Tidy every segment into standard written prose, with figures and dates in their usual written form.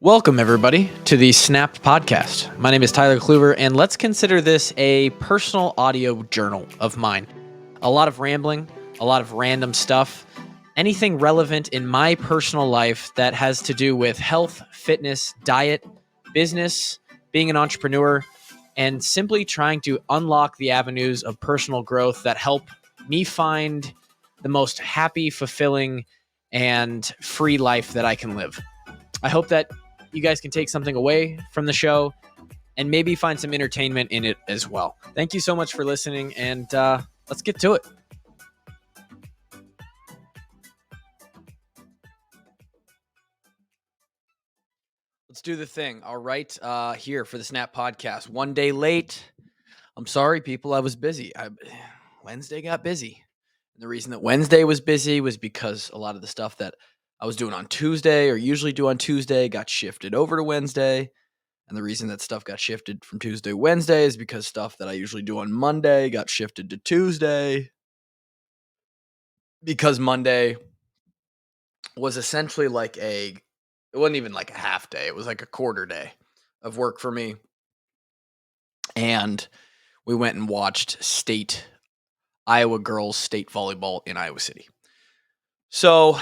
Welcome, everybody, to the Snapped podcast. My name is Tyler Kluver, and let's consider this a personal audio journal of mine. A lot of rambling, a lot of random stuff, anything relevant in my personal life that has to do with health, fitness, diet, business, being an entrepreneur, and simply trying to unlock the avenues of personal growth that help me find the most happy, fulfilling, and free life that I can live. I hope that you guys can take something away from the show and maybe find some entertainment in it as well. Thank you so much for listening, and let's get to it. Let's do the thing. All right, here for the Snap podcast. One day late. I'm sorry, people. I was busy. Wednesday got busy. And the reason that Wednesday was busy was because a lot of the stuff that I was doing on Tuesday or usually do on Tuesday got shifted over to Wednesday. And the reason that stuff got shifted from Tuesday to Wednesday is because stuff that I usually do on Monday got shifted to Tuesday. Because Monday was essentially it wasn't even like a half day. It was like a quarter day of work for me. And we went and watched Iowa girls state volleyball in Iowa City. So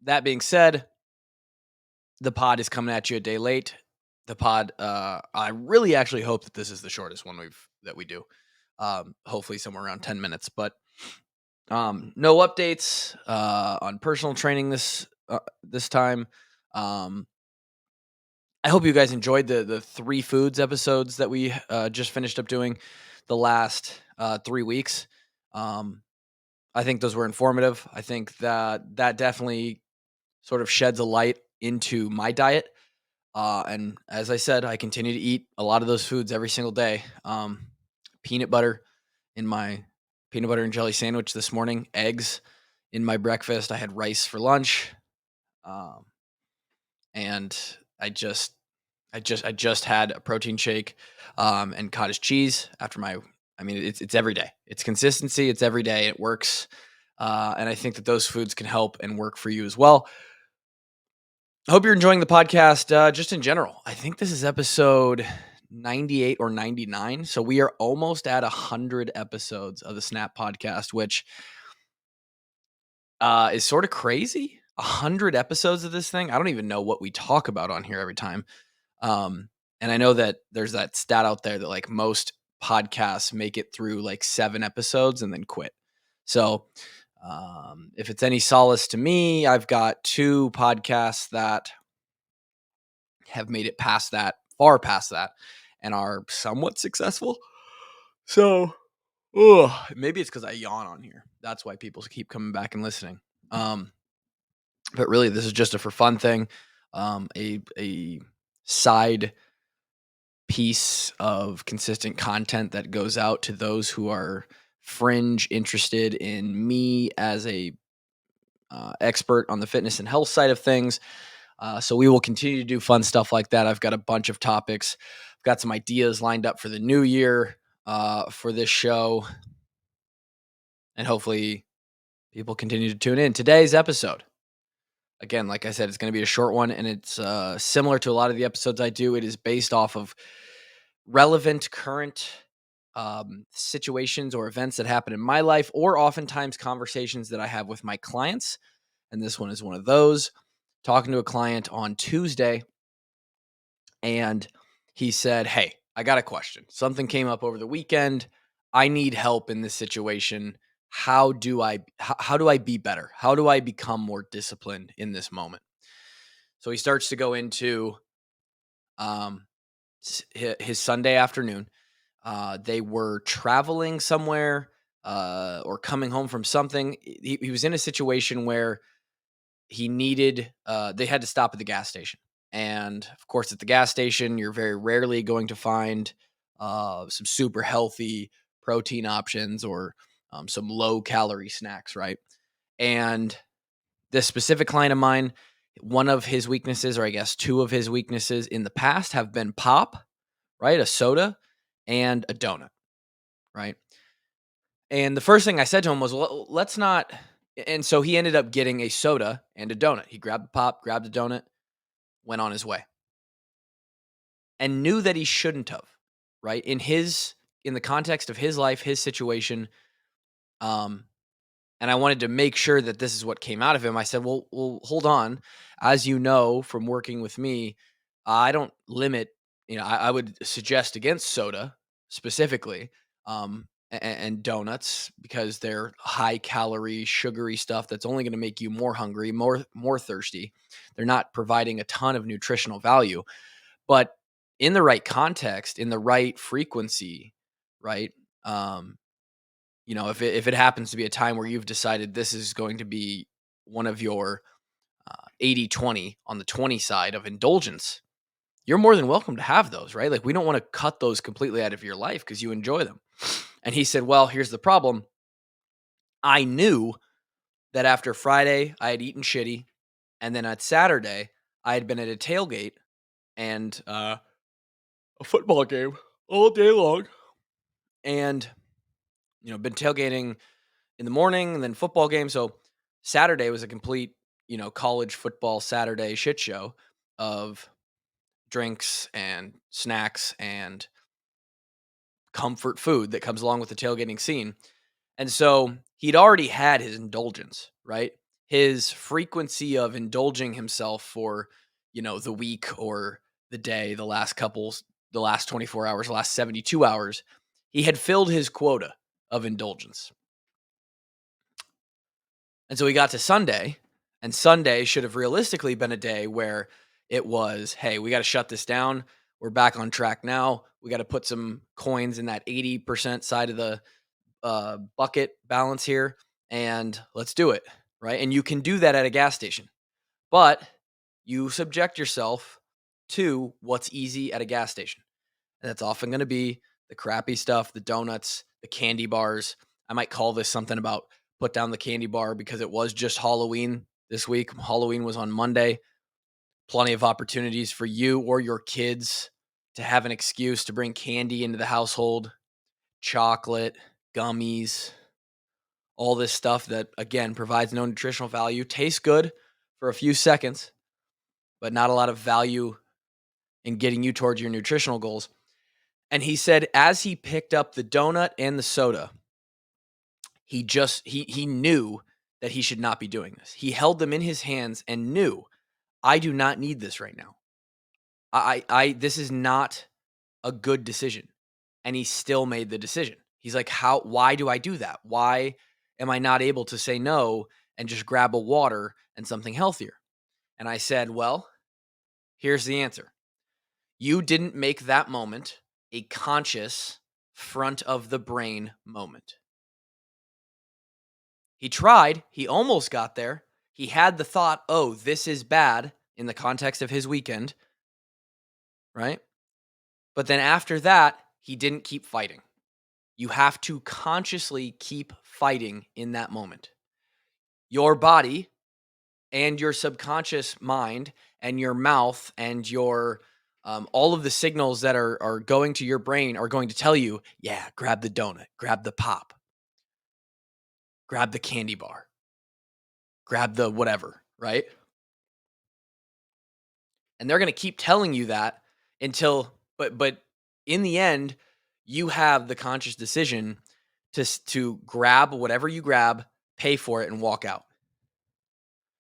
that being said, the pod is coming at you a day late. The pod, I really actually hope that this is the shortest one that we do. Hopefully somewhere around 10 minutes, but no updates on personal training this time. I hope you guys enjoyed the 3 foods episodes that we just finished up doing the last 3 weeks. I think those were informative. I think that definitely sort of sheds a light into my diet. And as I said, I continue to eat a lot of those foods every single day. Peanut butter in my peanut butter and jelly sandwich this morning, eggs in my breakfast. I had rice for lunch. And I just had a protein shake and cottage cheese after it's every day. It's consistency. It's every day. It works. And I think that those foods can help and work for you as well. I hope you're enjoying the podcast just in general. I think this is episode 98 or 99. So we are almost at 100 episodes of the Snap podcast, which is sort of crazy. 100 episodes of this thing. I don't even know what we talk about on here every time. And I know that there's that stat out there that like most podcasts make it through like 7 episodes and then quit. So if it's any solace to me, I've got 2 podcasts that have made it far past that, and are somewhat successful. So maybe it's because I yawn on here. That's why people keep coming back and listening. But really, this is just a for fun thing, a side piece of consistent content that goes out to those who are fringe interested in me as a expert on the fitness and health side of things. So we will continue to do fun stuff like that. I've got a bunch of topics. I've got some ideas lined up for the new year for this show. And hopefully people continue to tune in. Today's episode, again, like I said, it's going to be a short one, and it's similar to a lot of the episodes I do. It is based off of relevant current situations or events that happen in my life, or oftentimes conversations that I have with my clients. And this one is one of those. Talking to a client on Tuesday, and he said, "Hey, I got a question. Something came up over the weekend. I need help in this situation. How do I be better? How do I become more disciplined in this moment?" So he starts to go into his Sunday afternoon. They were traveling somewhere or coming home from something. He was in a situation where he needed, they had to stop at the gas station. And of course, at the gas station, you're very rarely going to find some super healthy protein options or some low calorie snacks, right? And this specific client of mine, one of his weaknesses, or I guess 2 of his weaknesses in the past, have been pop, right? A soda and a donut, right? And the first thing I said to him was, well, let's not. And so he ended up getting a soda and a donut. He grabbed the pop, grabbed the donut, went on his way and knew that he shouldn't have, right? In the context of his life, his situation, um, and I wanted to make sure that this is what came out of him. I said, "Well, hold on. As you know from working with me, I don't limit. I would suggest against soda specifically, and donuts because they're high calorie, sugary stuff that's only going to make you more hungry, more thirsty. They're not providing a ton of nutritional value, but in the right context, in the right frequency, right? Um, if it happens to be a time where you've decided this is going to be one of your 80-20 on the 20 side of indulgence, you're more than welcome to have those, right? Like, we don't want to cut those completely out of your life because you enjoy them." And he said, "Well, here's the problem. I knew that after Friday, I had eaten shitty. And then at Saturday, I had been at a tailgate and a football game all day long. And, been tailgating in the morning and then football game. So Saturday was a complete, college football Saturday shit show of drinks and snacks and comfort food that comes along with the tailgating scene. And so he'd already had his indulgence, right? His frequency of indulging himself for, the week or the day, the last 24 hours, the last 72 hours, he had filled his quota of indulgence. And so we got to Sunday, and Sunday should have realistically been a day where it was, hey, we got to shut this down. We're back on track now. We got to put some coins in that 80% side of the bucket balance here, and let's do it. Right. And you can do that at a gas station, but you subject yourself to what's easy at a gas station. And that's often going to be the crappy stuff, the donuts, the candy bars. I might call this something about put down the candy bar because it was just Halloween this week. Halloween was on Monday. Plenty of opportunities for you or your kids to have an excuse to bring candy into the household, chocolate, gummies, all this stuff that, again, provides no nutritional value, tastes good for a few seconds, but not a lot of value in getting you towards your nutritional goals. And he said as he picked up the donut and the soda, he knew that he should not be doing this. He held them in his hands and knew, I do not need this right now. I this is not a good decision. And he still made the decision. He's like, why do I do that? Why am I not able to say no and just grab a water and something healthier? And I said, well, here's the answer. You didn't make that moment a conscious front of the brain moment. He tried. He almost got there. He had the thought, oh, this is bad in the context of his weekend, right? But then after that, he didn't keep fighting. You have to consciously keep fighting in that moment. Your body and your subconscious mind and your mouth and your all of the signals that are going to your brain are going to tell you, yeah, grab the donut, grab the pop, grab the candy bar, grab the whatever, right? And they're going to keep telling you that until, but in the end, you have the conscious decision to grab whatever you grab, pay for it, and walk out.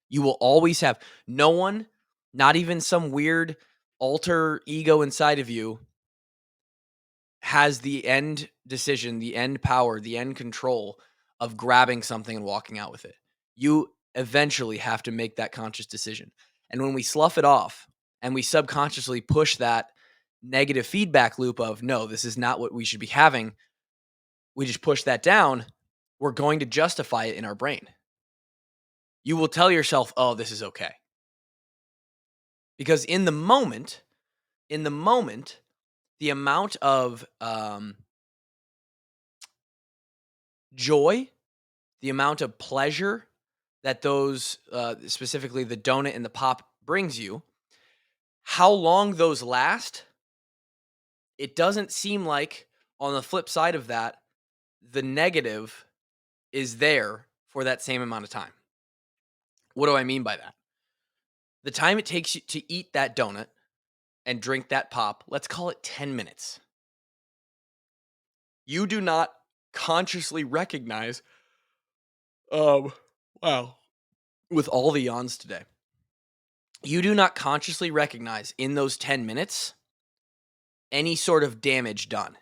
You will always have no one, not even some weird alter ego inside of you, has the end decision, the end power, the end control of grabbing something and walking out with it. You eventually have to make that conscious decision. And when we slough it off and we subconsciously push that negative feedback loop of, no, this is not what we should be having, we just push that down, we're going to justify it in our brain. You will tell yourself, oh, this is okay. Because in the moment, the amount of joy, the amount of pleasure that those, specifically the donut and the pop brings you, how long those last, it doesn't seem like on the flip side of that, the negative is there for that same amount of time. What do I mean by that? The time it takes you to eat that donut and drink that pop, let's call it 10 minutes. You do not consciously recognize, um, wow, with all the yawns today, you do not consciously recognize in those 10 minutes any sort of damage done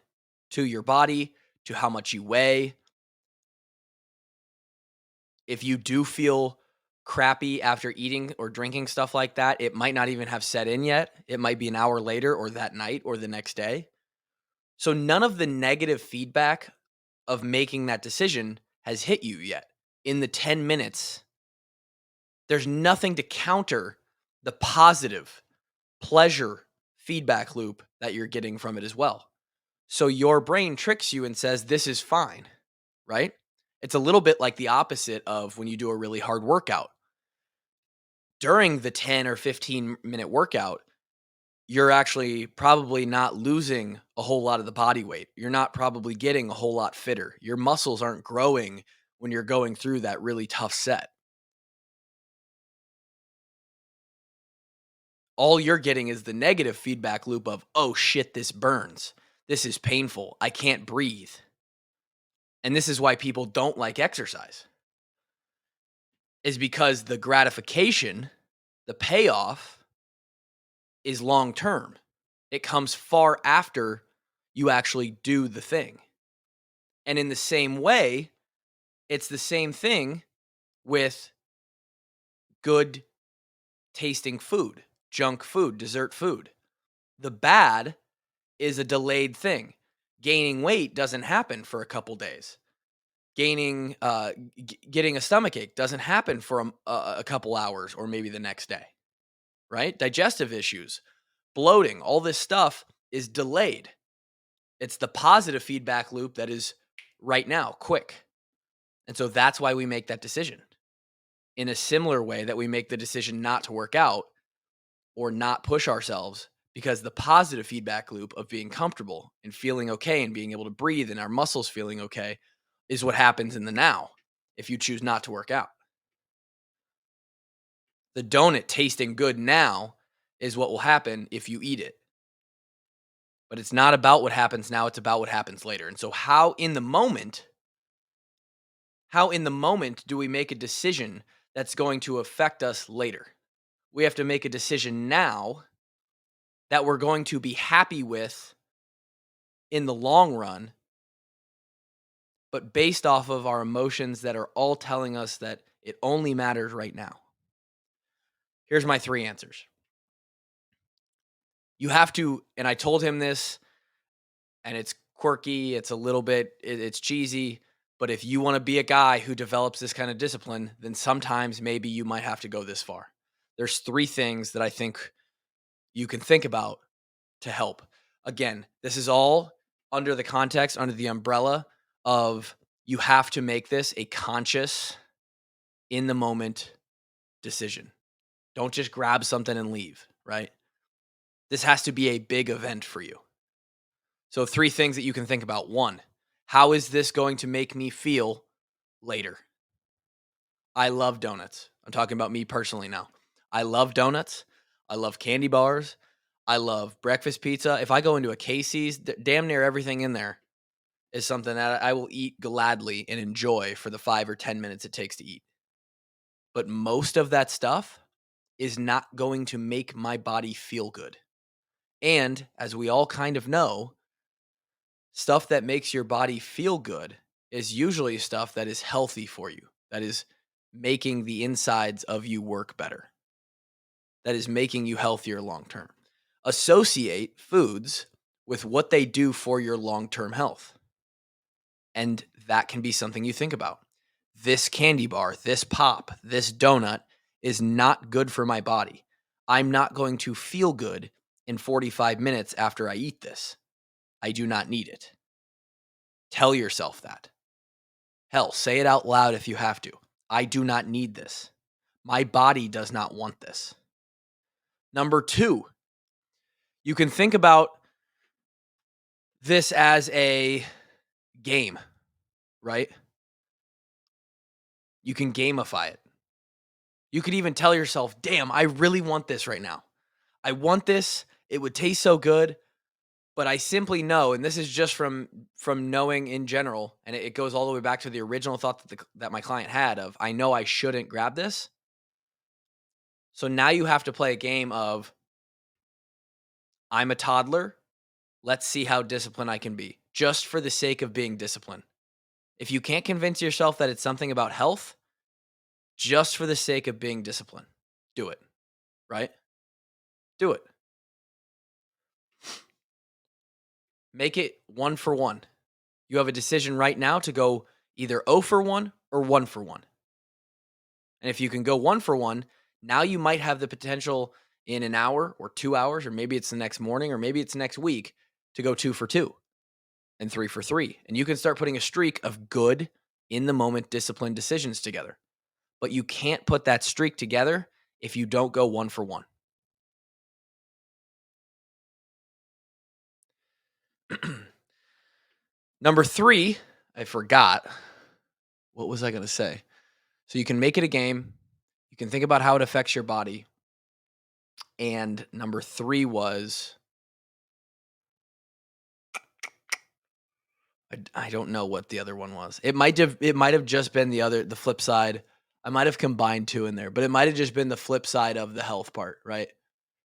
to your body, to how much you weigh. If you do feel crappy after eating or drinking stuff like that, it might not even have set in yet. It might be an hour later or that night or the next day. So none of the negative feedback of making that decision has hit you yet. In the 10 minutes, there's nothing to counter the positive pleasure feedback loop that you're getting from it as well. So your brain tricks you and says, this is fine, right? It's a little bit like the opposite of when you do a really hard workout. During the 10 or 15-minute workout, you're actually probably not losing a whole lot of the body weight. You're not probably getting a whole lot fitter. Your muscles aren't growing when you're going through that really tough set. All you're getting is the negative feedback loop of, oh shit, this burns. This is painful. I can't breathe. And this is why people don't like exercise, is because the gratification, the payoff is long term. It comes far after you actually do the thing. And in the same way, it's the same thing with good tasting food, junk food, dessert food. The bad is a delayed thing. Gaining weight doesn't happen for a couple days. Getting a stomach ache doesn't happen for a couple hours or maybe the next day, right? Digestive issues, bloating, all this stuff is delayed. It's the positive feedback loop that is right now, quick. And so that's why we make that decision. In a similar way that we make the decision not to work out or not push ourselves, because the positive feedback loop of being comfortable and feeling okay and being able to breathe and our muscles feeling okay is what happens in the now if you choose not to work out. The donut tasting good now is what will happen if you eat it. But it's not about what happens now, it's about what happens later. And so how in the moment do we make a decision that's going to affect us later? We have to make a decision now that we're going to be happy with in the long run, but based off of our emotions that are all telling us that it only matters right now. Here's my 3 answers. You have to, and I told him this, and it's quirky, it's a little bit, it's cheesy, but if you want to be a guy who develops this kind of discipline, then sometimes maybe you might have to go this far. There's 3 things that I think you can think about to help. Again, this is all under the context, under the umbrella of you have to make this a conscious, in the moment decision. Don't just grab something and leave, right? This has to be a big event for you. So 3 things that you can think about. 1, how is this going to make me feel later? I love donuts. I'm talking about me personally now. I love donuts. I love candy bars. I love breakfast pizza. If I go into a Casey's, damn near everything in there is something that I will eat gladly and enjoy for the 5 or 10 minutes it takes to eat. But most of that stuff is not going to make my body feel good. And as we all kind of know, stuff that makes your body feel good is usually stuff that is healthy for you, that is making the insides of you work better, that is making you healthier long term. Associate foods with what they do for your long term health. And that can be something you think about. This candy bar, this pop, this donut is not good for my body. I'm not going to feel good in 45 minutes after I eat this. I do not need it. Tell yourself that. Hell, say it out loud if you have to. I do not need this. My body does not want this. Number 2, you can think about this as a game, right? You can gamify it. You could even tell yourself, damn, I really want this right now. I want this. It would taste so good, but I simply know, and this is just from knowing in general, and it goes all the way back to the original thought that my client had of, I know I shouldn't grab this. So now you have to play a game of, I'm a toddler. Let's see how disciplined I can be, just for the sake of being disciplined. If you can't convince yourself that it's something about health, just for the sake of being disciplined, do it, right? Do it. Make it 1 for 1. You have a decision right now to go either 0 for 1 or 1 for 1. And if you can go 1 for 1, now you might have the potential in an hour or 2 hours, or maybe it's the next morning, or maybe it's next week, to go 2 for 2 and 3 for 3. And you can start putting a streak of good, in the moment, disciplined decisions together. But you can't put that streak together if you don't go 1 for 1. Number 3, I forgot. What was I going to say? So you can make it a game. You can think about how it affects your body. And number 3 was, I don't know what the other one was. It might have just been the flip side. I might have combined 2 in there, but it might have just been the flip side of the health part, right?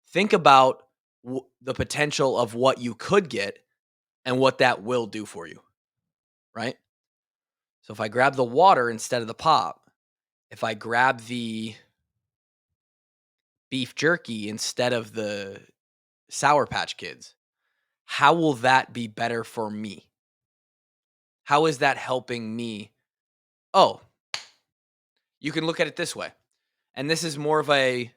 Think about the potential of what you could get and what that will do for you, right? So if I grab the water instead of the pop, if I grab the beef jerky instead of the Sour Patch Kids, how will that be better for me? How is that helping me? Oh, you can look at it this way. And this is more of a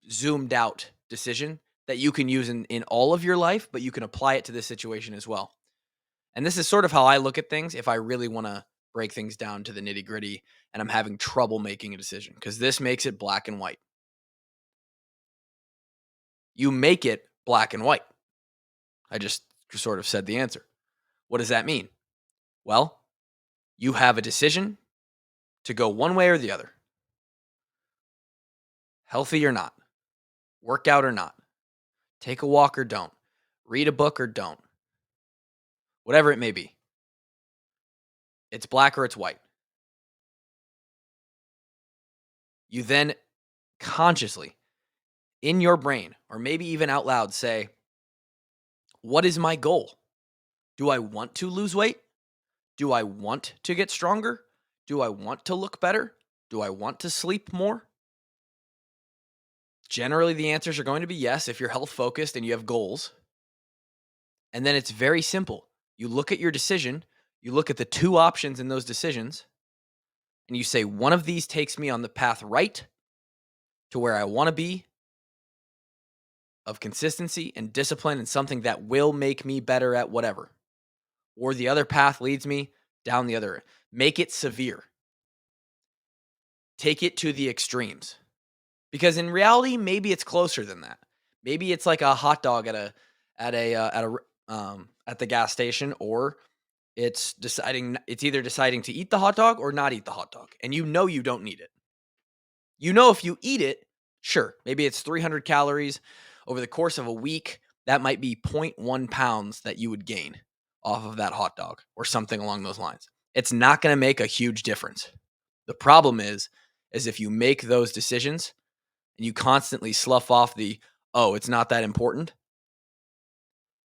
zoomed out decision that you can use in all of your life, but you can apply it to this situation as well. And this is sort of how I look at things if I really want to break things down to the nitty gritty and I'm having trouble making a decision, because this makes it black and white. You make it black and white. I just sort of said the answer. What does that mean? Well, you have a decision to go one way or the other. Healthy or not, work out or not, take a walk or don't, read a book or don't, whatever it may be. It's black or it's white. You then consciously, in your brain, or maybe even out loud, say, what is my goal? Do I want to lose weight? Do I want to get stronger? Do I want to look better? Do I want to sleep more? Generally, the answers are going to be yes if you're health focused and you have goals. And then it's very simple. You look at your decision, you look at the 2 options in those decisions, and you say, one of these takes me on the path right to where I want to be, of consistency and discipline and something that will make me better at whatever. Or the other path leads me down the other. Make it severe. Take it to the extremes. Because in reality, maybe it's closer than that. Maybe it's like a hot dog at the gas station, or it's either deciding to eat the hot dog or not eat the hot dog, and you don't need it. You know, if you eat it, sure, maybe it's 300 calories over the course of a week. That might be 0.1 pounds that you would gain off of that hot dog or something along those lines. It's not going to make a huge difference. The problem is if you make those decisions and you constantly slough off it's not that important,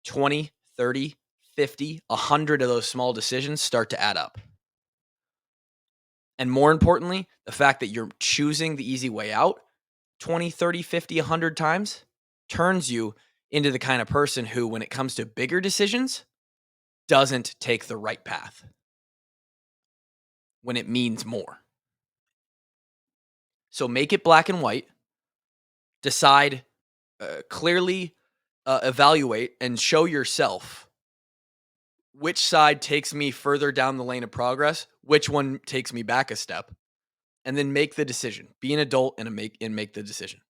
20, 30, 50, 100 of those small decisions start to add up. And more importantly, the fact that you're choosing the easy way out 20, 30, 50, 100 times turns you into the kind of person who, when it comes to bigger decisions, doesn't take the right path when it means more. So make it black and white. Decide clearly, evaluate and show yourself which side takes me further down the lane of progress, which one takes me back a step, and then make the decision. Be an adult and make the decision.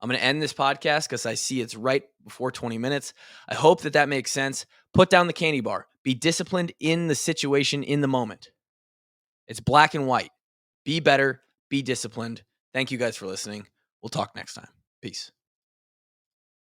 I'm going to end this podcast because I see it's right before 20 minutes. I hope that makes sense. Put down the candy bar. Be disciplined in the situation, in the moment. It's black and white. Be better, be disciplined. Thank you guys for listening. We'll talk next time. Peace.